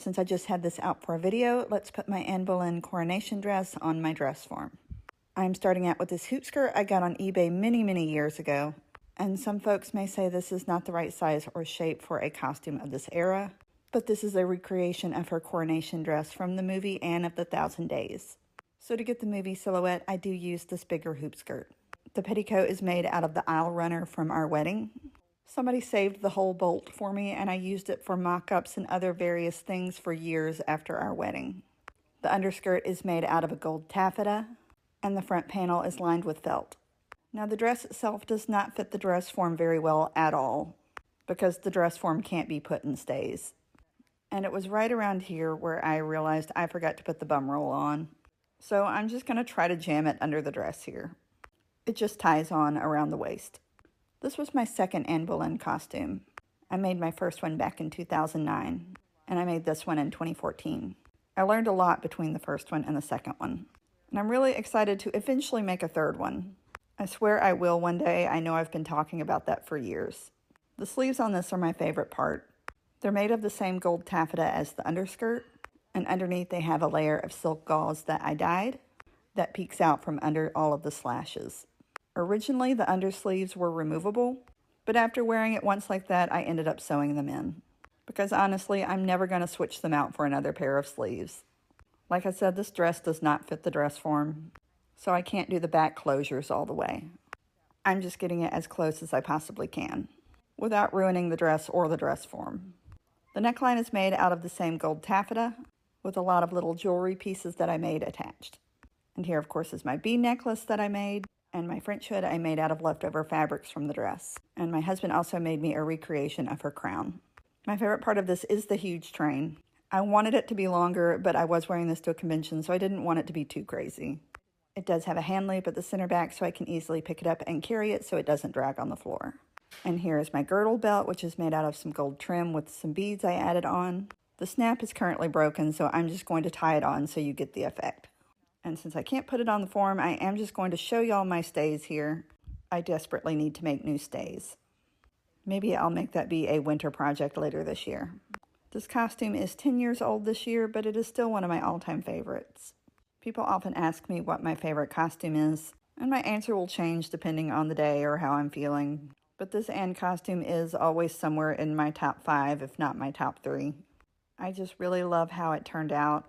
since I just had this out for a video, let's put my Anne Boleyn coronation dress on my dress form. I'm starting out with this hoop skirt I got on eBay many years ago, and some folks may say this is not the right size or shape for a costume of this era, but this is a recreation of her coronation dress from the movie Anne of the Thousand Days. So to get the movie silhouette, I do use this bigger hoop skirt. The petticoat is made out of the aisle runner from our wedding. Somebody saved the whole bolt for me, and I used it for mock-ups and other various things for years after our wedding. The underskirt is made out of a gold taffeta, and the front panel is lined with felt. Now the dress itself does not fit the dress form very well at all, because the dress form can't be put in stays. And it was right around here where I realized I forgot to put the bum roll on. So I'm just going to try to jam it under the dress here. It just ties on around the waist. This was my second Anne Boleyn costume. I made my first one back in 2009, and I made this one in 2014. I learned a lot between the first one and the second one, and I'm really excited to eventually make a third one. I swear I will one day. I know I've been talking about that for years. The sleeves on this are my favorite part. They're made of the same gold taffeta as the underskirt, and underneath they have a layer of silk gauze that I dyed that peeks out from under all of the slashes. Originally, the undersleeves were removable, but after wearing it once like that, I ended up sewing them in. Because honestly, I'm never going to switch them out for another pair of sleeves. Like I said, this dress does not fit the dress form, so I can't do the back closures all the way. I'm just getting it as close as I possibly can, without ruining the dress or the dress form. The neckline is made out of the same gold taffeta, with a lot of little jewelry pieces that I made attached. And here, of course, is my bead necklace that I made, and my French hood I made out of leftover fabrics from the dress. And my husband also made me a recreation of her crown. My favorite part of this is the huge train. I wanted it to be longer, but I was wearing this to a convention, so I didn't want it to be too crazy. It does have a hand loop at the center back, so I can easily pick it up and carry it so it doesn't drag on the floor. And here is my girdle belt, which is made out of some gold trim with some beads I added on. The snap is currently broken, so I'm just going to tie it on so you get the effect. And since I can't put it on the form, I am just going to show y'all my stays here. I desperately need to make new stays. Maybe I'll make that be a winter project later this year. This costume is 10 years old this year, but it is still one of my all-time favorites. People often ask me what my favorite costume is, and my answer will change depending on the day or how I'm feeling. But this Anne costume is always somewhere in my top 5, if not my top 3. I just really love how it turned out.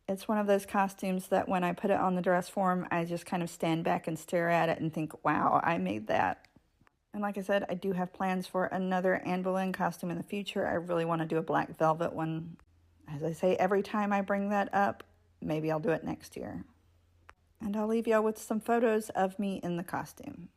It's one of those costumes that when I put it on the dress form, I just kind of stand back and stare at it and think, wow, I made that. And like I said, I do have plans for another Anne Boleyn costume in the future. I really want to do a black velvet one. As I say, every time I bring that up, maybe I'll do it next year. And I'll leave y'all with some photos of me in the costume.